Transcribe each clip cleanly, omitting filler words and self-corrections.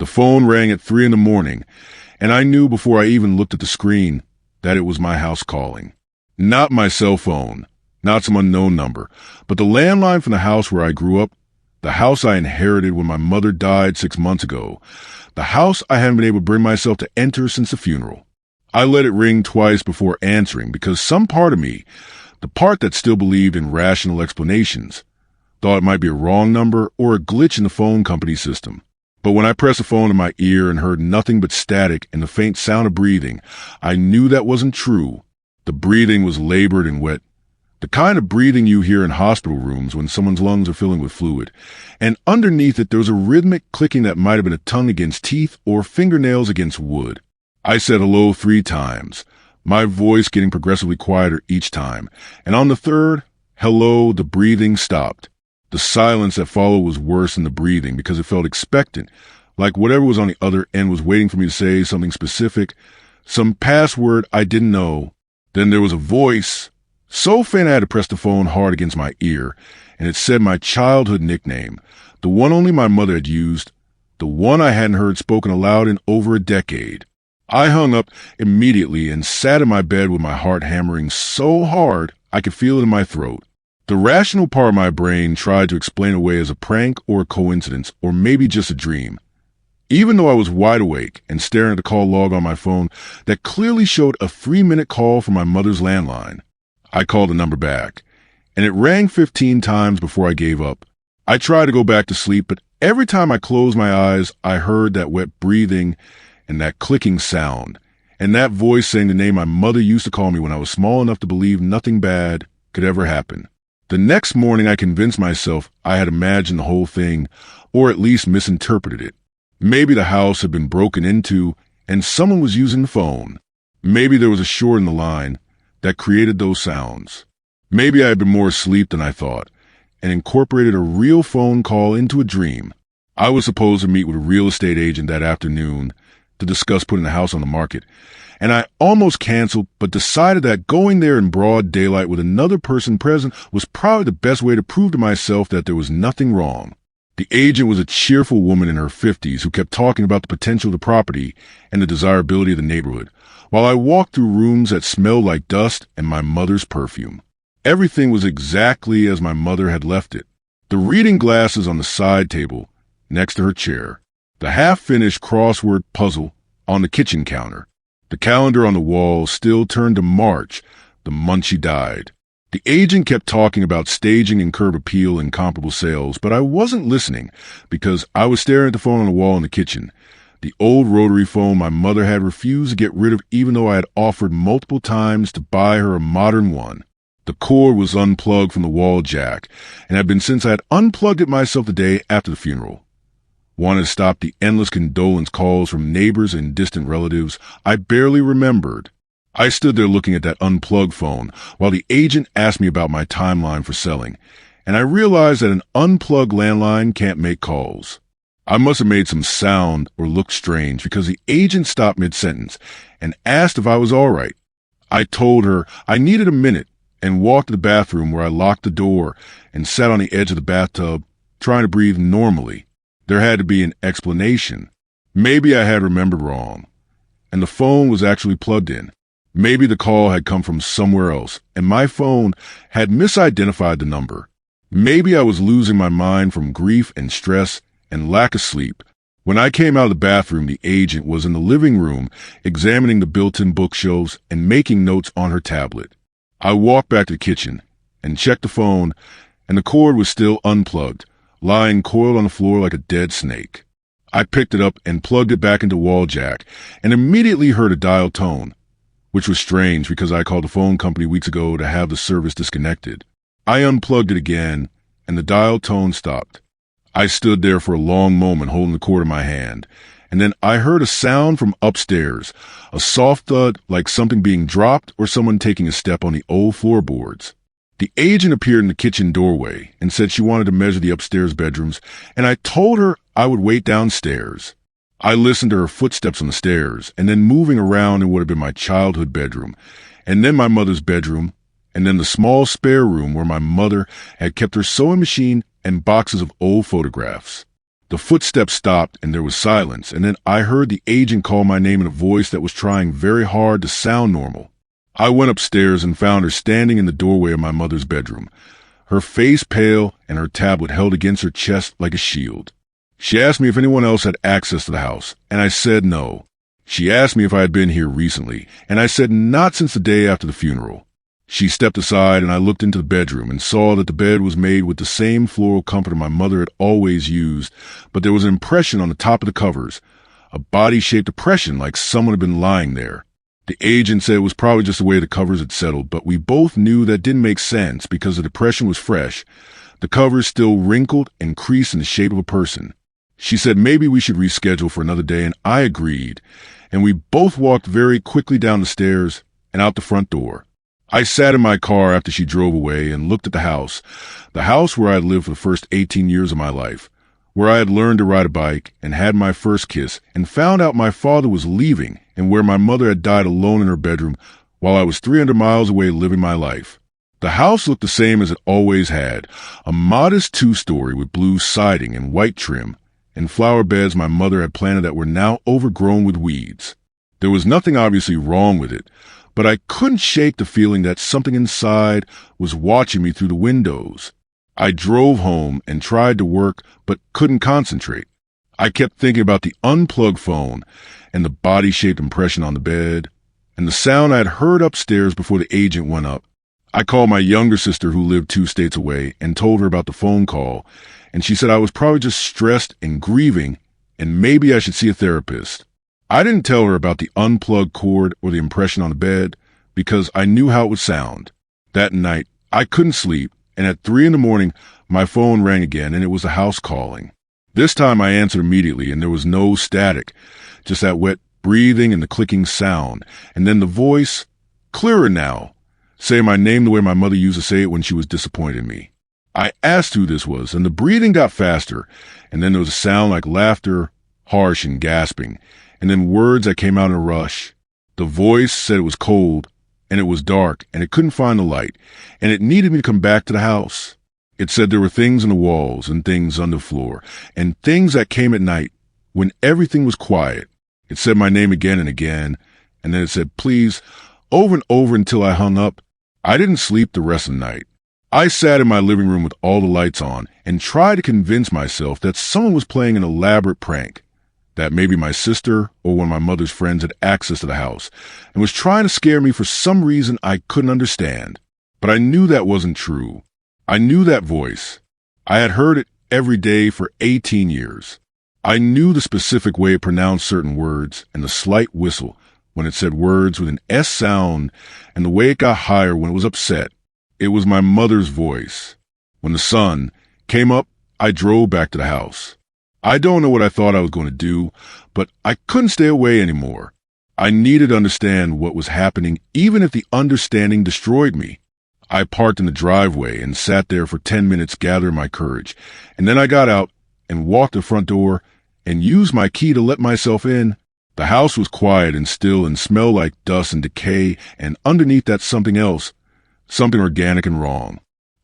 The phone rang at 3 in the morning, and I knew before I even looked at the screen that it was my house calling. Not my cell phone, not some unknown number, but the landline from the house where I grew up, the house I inherited when my mother died 6 months ago, the house I haven't been able to bring myself to enter since the funeral. I let it ring twice before answering because some part of me, the part that still believed in rational explanations, thought it might be a wrong number or a glitch in the phone company system. But when I pressed the phone to my ear and heard nothing but static and the faint sound of breathing, I knew that wasn't true. The breathing was labored and wet, the kind of breathing you hear in hospital rooms when someone's lungs are filling with fluid. And underneath it, there was a rhythmic clicking that might have been a tongue against teeth or fingernails against wood. I said hello 3 times, my voice getting progressively quieter each time. And on the third, hello, the breathing stopped. The silence that followed was worse than the breathing because it felt expectant, like whatever was on the other end was waiting for me to say something specific, some password I didn't know. Then there was a voice, so faint I had to press the phone hard against my ear, and it said my childhood nickname, the one only my mother had used, the one I hadn't heard spoken aloud in over a decade. I hung up immediately and sat in my bed with my heart hammering so hard I could feel it in my throat. The rational part of my brain tried to explain it away as a prank or a coincidence or maybe just a dream. Even though I was wide awake and staring at the call log on my phone that clearly showed a 3-minute call from my mother's landline, I called the number back, and it rang 15 times before I gave up. I tried to go back to sleep, but every time I closed my eyes, I heard that wet breathing and that clicking sound, and that voice saying the name my mother used to call me when I was small enough to believe nothing bad could ever happen. The next morning, I convinced myself I had imagined the whole thing, or at least misinterpreted it. Maybe the house had been broken into, and someone was using the phone. Maybe there was a short in the line that created those sounds. Maybe I had been more asleep than I thought, and incorporated a real phone call into a dream. I was supposed to meet with a real estate agent that afternoon to discuss putting the house on the market, and I almost canceled, but decided that going there in broad daylight with another person present was probably the best way to prove to myself that there was nothing wrong. The agent was a cheerful woman in her 50s who kept talking about the potential of the property and the desirability of the neighborhood, while I walked through rooms that smelled like dust and my mother's perfume. Everything was exactly as my mother had left it. The reading glasses on the side table next to her chair, the half-finished crossword puzzle on the kitchen counter, the calendar on the wall still turned to March, the month she died. The agent kept talking about staging and curb appeal and comparable sales, but I wasn't listening because I was staring at the phone on the wall in the kitchen, the old rotary phone my mother had refused to get rid of even though I had offered multiple times to buy her a modern one. The cord was unplugged from the wall jack and had been since I had unplugged it myself the day after the funeral. Wanted to stop the endless condolence calls from neighbors and distant relatives I barely remembered. I stood there looking at that unplugged phone while the agent asked me about my timeline for selling, and I realized that an unplugged landline can't make calls. I must have made some sound or looked strange because the agent stopped mid-sentence and asked if I was all right. I told her I needed a minute and walked to the bathroom where I locked the door and sat on the edge of the bathtub trying to breathe normally. There had to be an explanation. Maybe I had remembered wrong, and the phone was actually plugged in. Maybe the call had come from somewhere else, and my phone had misidentified the number. Maybe I was losing my mind from grief and stress and lack of sleep. When I came out of the bathroom, the agent was in the living room examining the built-in bookshelves and making notes on her tablet. I walked back to the kitchen and checked the phone, and the cord was still unplugged, lying coiled on the floor like a dead snake. I picked it up and plugged it back into wall jack and immediately heard a dial tone, which was strange because I called the phone company weeks ago to have the service disconnected. I unplugged it again and the dial tone stopped. I stood there for a long moment holding the cord in my hand, and then I heard a sound from upstairs, a soft thud like something being dropped or someone taking a step on the old floorboards. The agent appeared in the kitchen doorway and said she wanted to measure the upstairs bedrooms, and I told her I would wait downstairs. I listened to her footsteps on the stairs, and then moving around in what had been my childhood bedroom, and then my mother's bedroom, and then the small spare room where my mother had kept her sewing machine and boxes of old photographs. The footsteps stopped and there was silence, and then I heard the agent call my name in a voice that was trying very hard to sound normal. I went upstairs and found her standing in the doorway of my mother's bedroom, her face pale and her tablet held against her chest like a shield. She asked me if anyone else had access to the house, and I said no. She asked me if I had been here recently, and I said not since the day after the funeral. She stepped aside and I looked into the bedroom and saw that the bed was made with the same floral comforter my mother had always used, but there was an impression on the top of the covers, a body-shaped impression like someone had been lying there. The agent said it was probably just the way the covers had settled, but we both knew that didn't make sense because the depression was fresh, the covers still wrinkled and creased in the shape of a person. She said maybe we should reschedule for another day, and I agreed, and we both walked very quickly down the stairs and out the front door. I sat in my car after she drove away and looked at the house where I had lived for the first 18 years of my life, where I had learned to ride a bike and had my first kiss and found out my father was leaving, and where my mother had died alone in her bedroom while I was 300 miles away living my life. The house looked the same as it always had, a modest two-story with blue siding and white trim, and flower beds my mother had planted that were now overgrown with weeds. There was nothing obviously wrong with it, but I couldn't shake the feeling that something inside was watching me through the windows. I drove home and tried to work, but couldn't concentrate. I kept thinking about the unplugged phone and the body-shaped impression on the bed and the sound I had heard upstairs before the agent went up. I called my younger sister who lived 2 states away and told her about the phone call, and she said I was probably just stressed and grieving and maybe I should see a therapist. I didn't tell her about the unplugged cord or the impression on the bed because I knew how it would sound. That night, I couldn't sleep, and at 3 a.m, my phone rang again and it was the house calling. This time I answered immediately and there was no static, just that wet breathing and the clicking sound, and then the voice, clearer now, saying my name the way my mother used to say it when she was disappointed in me. I asked who this was, and the breathing got faster, and then there was a sound like laughter, harsh and gasping, and then words that came out in a rush. The voice said it was cold, and it was dark, and it couldn't find the light, and it needed me to come back to the house. It said there were things in the walls and things on the floor, and things that came at night when everything was quiet. It said my name again and again, and then it said please, over and over until I hung up. I didn't sleep the rest of the night. I sat in my living room with all the lights on and tried to convince myself that someone was playing an elaborate prank, that maybe my sister or one of my mother's friends had access to the house and was trying to scare me for some reason I couldn't understand. But I knew that wasn't true. I knew that voice. I had heard it every day for 18 years. I knew the specific way it pronounced certain words and the slight whistle when it said words with an S sound and the way it got higher when it was upset. It was my mother's voice. When the sun came up, I drove back to the house. I don't know what I thought I was going to do, but I couldn't stay away anymore. I needed to understand what was happening, even if the understanding destroyed me. I parked in the driveway and sat there for 10 minutes gathering my courage, and then I got out and walked to the front door and used my key to let myself in. The house was quiet and still and smelled like dust and decay, and underneath that something else, something organic and wrong.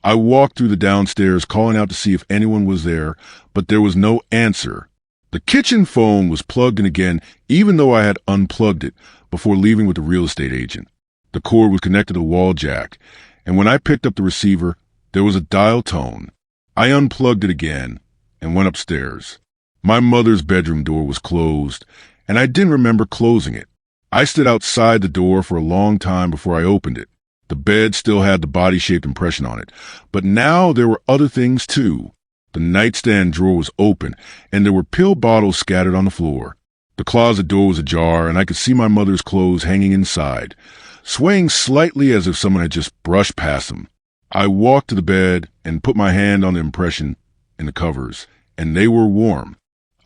I walked through the downstairs calling out to see if anyone was there, but there was no answer. The kitchen phone was plugged in again, even though I had unplugged it before leaving with the real estate agent. The cord was connected to the wall jack, and when I picked up the receiver, there was a dial tone. I unplugged it again and went upstairs. My mother's bedroom door was closed, and I didn't remember closing it. I stood outside the door for a long time before I opened it. The bed still had the body-shaped impression on it, but now there were other things too. The nightstand drawer was open, and there were pill bottles scattered on the floor. The closet door was ajar, and I could see my mother's clothes hanging inside, swaying slightly as if someone had just brushed past them. I walked to the bed and put my hand on the impression in the covers, and they were warm.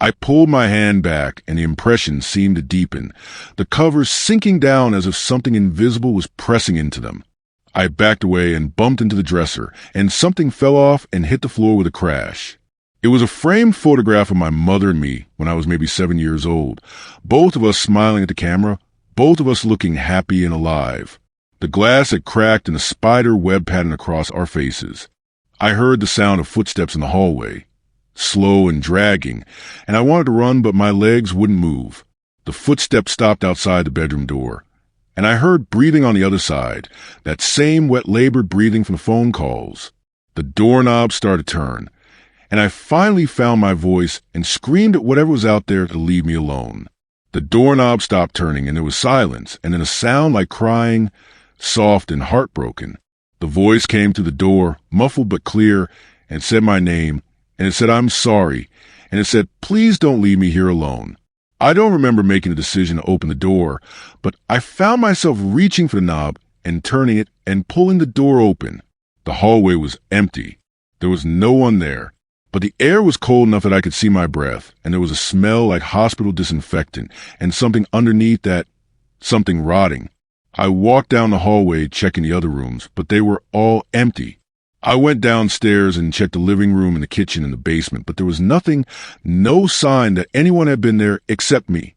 I pulled my hand back, and the impression seemed to deepen, the covers sinking down as if something invisible was pressing into them. I backed away and bumped into the dresser, and something fell off and hit the floor with a crash. It was a framed photograph of my mother and me when I was maybe 7 years old, both of us smiling at the camera, both of us looking happy and alive. The glass had cracked and a spider web pattern across our faces. I heard the sound of footsteps in the hallway. slow and dragging, and I wanted to run, but my legs wouldn't move. The footsteps stopped outside the bedroom door, and I heard breathing on the other side, that same wet, labored breathing from the phone calls. The doorknob started to turn, and I finally found my voice and screamed at whatever was out there to leave me alone. The doorknob stopped turning, and there was silence, and then a sound like crying, soft and heartbroken. The voice came through the door, muffled but clear, and said my name, and it said, "I'm sorry," and it said, "Please don't leave me here alone." I don't remember making a decision to open the door, but I found myself reaching for the knob and turning it and pulling the door open. The hallway was empty. There was no one there. But the air was cold enough that I could see my breath, and there was a smell like hospital disinfectant, and something underneath that, something rotting. I walked down the hallway checking the other rooms, but they were all empty. I went downstairs and checked the living room and the kitchen and the basement, but there was nothing, no sign that anyone had been there except me.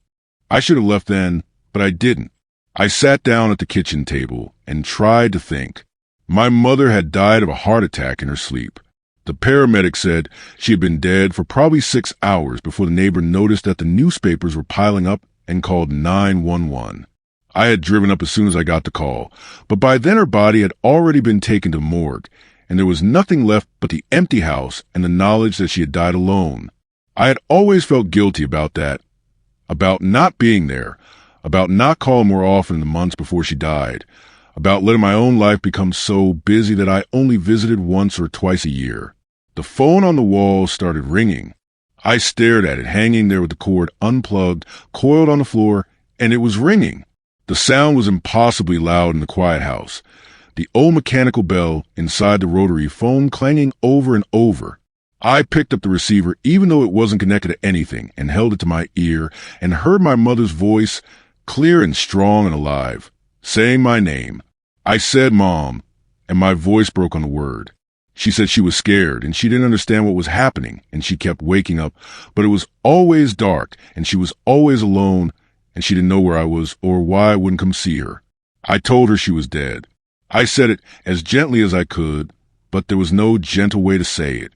I should have left then, but I didn't. I sat down at the kitchen table and tried to think. My mother had died of a heart attack in her sleep. The paramedic said she had been dead for probably 6 hours before the neighbor noticed that the newspapers were piling up and called 911. I had driven up as soon as I got the call, but by then her body had already been taken to morgue, and there was nothing left but the empty house and the knowledge that she had died alone. I had always felt guilty about that, about not being there, about not calling more often in the months before she died, about letting my own life become so busy that I only visited once or twice a year. The phone on the wall started ringing. I stared at it, hanging there with the cord unplugged, coiled on the floor, and it was ringing. The sound was impossibly loud in the quiet house. The old mechanical bell inside the rotary phone clanging over and over. I picked up the receiver even though it wasn't connected to anything and held it to my ear and heard my mother's voice, clear and strong and alive, saying my name. I said, "Mom," and my voice broke on the word. She said she was scared and she didn't understand what was happening, and she kept waking up, but it was always dark and she was always alone, and she didn't know where I was or why I wouldn't come see her. I told her she was dead. I said it as gently as I could, but there was no gentle way to say it.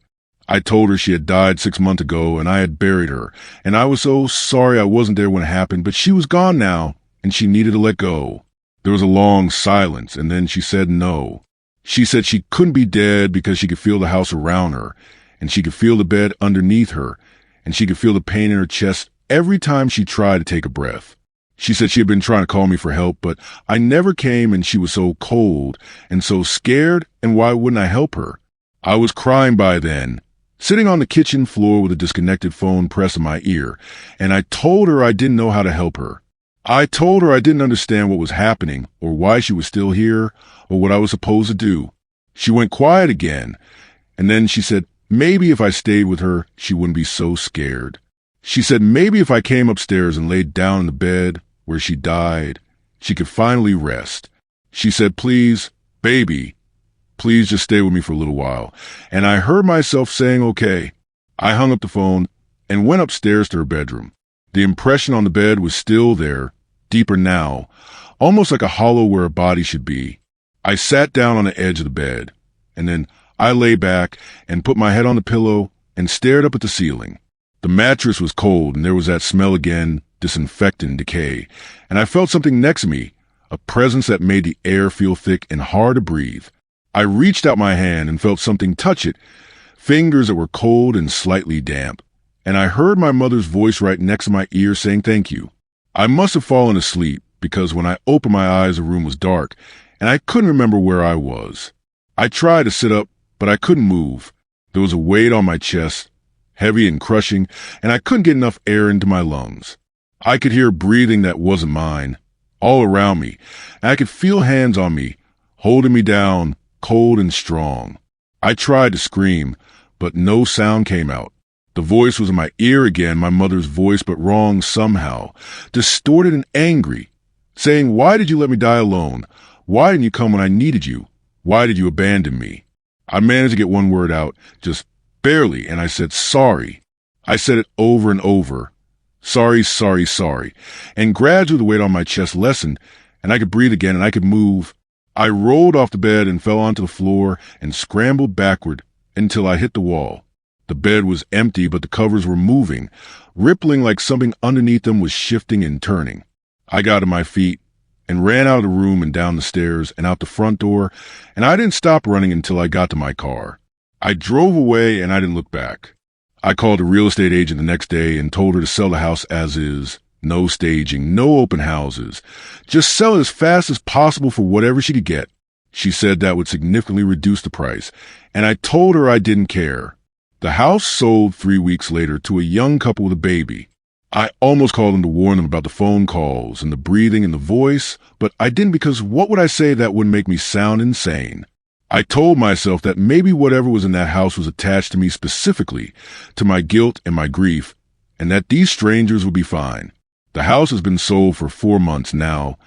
I told her she had died 6 months ago and I had buried her, and I was so sorry I wasn't there when it happened, but she was gone now and she needed to let go. There was a long silence, and then she said no. She said she couldn't be dead because she could feel the house around her, and she could feel the bed underneath her, and she could feel the pain in her chest every time she tried to take a breath. She said she had been trying to call me for help, but I never came, and she was so cold and so scared, and why wouldn't I help her? I was crying by then, sitting on the kitchen floor with a disconnected phone pressed to my ear, and I told her I didn't know how to help her. I told her I didn't understand what was happening or why she was still here or what I was supposed to do. She went quiet again, and then she said maybe if I stayed with her, she wouldn't be so scared. She said maybe if I came upstairs and laid down in the bed where she died, she could finally rest. She said, "Please, baby, please just stay with me for a little while." And I heard myself saying okay. I hung up the phone and went upstairs to her bedroom. The impression on the bed was still there, deeper now, almost like a hollow where a body should be. I sat down on the edge of the bed, and then I lay back and put my head on the pillow and stared up at the ceiling. The mattress was cold, and there was that smell again, disinfectant and decay, and I felt something next to me, a presence that made the air feel thick and hard to breathe. I reached out my hand and felt something touch it, fingers that were cold and slightly damp, and I heard my mother's voice right next to my ear saying thank you. I must have fallen asleep because when I opened my eyes, the room was dark, and I couldn't remember where I was. I tried to sit up, but I couldn't move. There was a weight on my chest, heavy and crushing, and I couldn't get enough air into my lungs. I could hear breathing that wasn't mine, all around me, and I could feel hands on me, holding me down, cold and strong. I tried to scream, but no sound came out. The voice was in my ear again, my mother's voice, but wrong somehow, distorted and angry, saying, "Why did you let me die alone? Why didn't you come when I needed you? Why did you abandon me?" I managed to get one word out, just barely, and I said, "Sorry." I said it over and over. Sorry, sorry, sorry. And gradually the weight on my chest lessened, and I could breathe again and I could move. I rolled off the bed and fell onto the floor and scrambled backward until I hit the wall. The bed was empty, but the covers were moving, rippling like something underneath them was shifting and turning. I got to my feet and ran out of the room and down the stairs and out the front door, and I didn't stop running until I got to my car. I drove away and I didn't look back. I called a real estate agent the next day and told her to sell the house as is. No staging, no open houses. Just sell it as fast as possible for whatever she could get. She said that would significantly reduce the price, and I told her I didn't care. The house sold 3 weeks later to a young couple with a baby. I almost called them to warn them about the phone calls and the breathing and the voice, but I didn't because what would I say that would make me sound insane? I told myself that maybe whatever was in that house was attached to me specifically, to my guilt and my grief, and that these strangers would be fine. The house has been sold for 4 months now,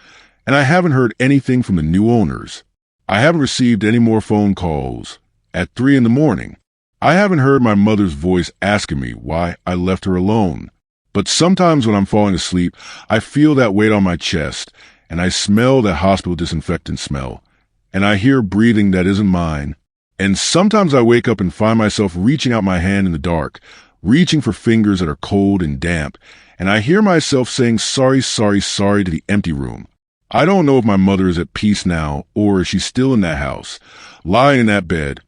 and I haven't heard anything from the new owners. I haven't received any more phone calls at 3 a.m. I haven't heard my mother's voice asking me why I left her alone. But sometimes when I'm falling asleep, I feel that weight on my chest, and I smell that hospital disinfectant smell, and I hear breathing that isn't mine. And sometimes I wake up and find myself reaching out my hand in the dark, reaching for fingers that are cold and damp, and I hear myself saying sorry, sorry, sorry to the empty room. I don't know if my mother is at peace now, or if she's still in that house, lying in that bed,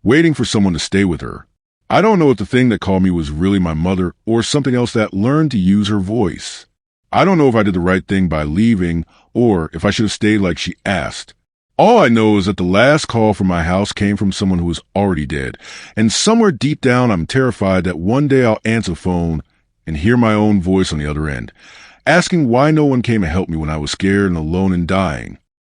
waiting for someone to stay with her. I don't know if the thing that called me was really my mother or something else that learned to use her voice. I don't know if I did the right thing by leaving or if I should have stayed like she asked. All I know is that the last call from my house came from someone who was already dead, and somewhere deep down I'm terrified that one day I'll answer the phone and hear my own voice on the other end, asking why no one came to help me when I was scared and alone and dying.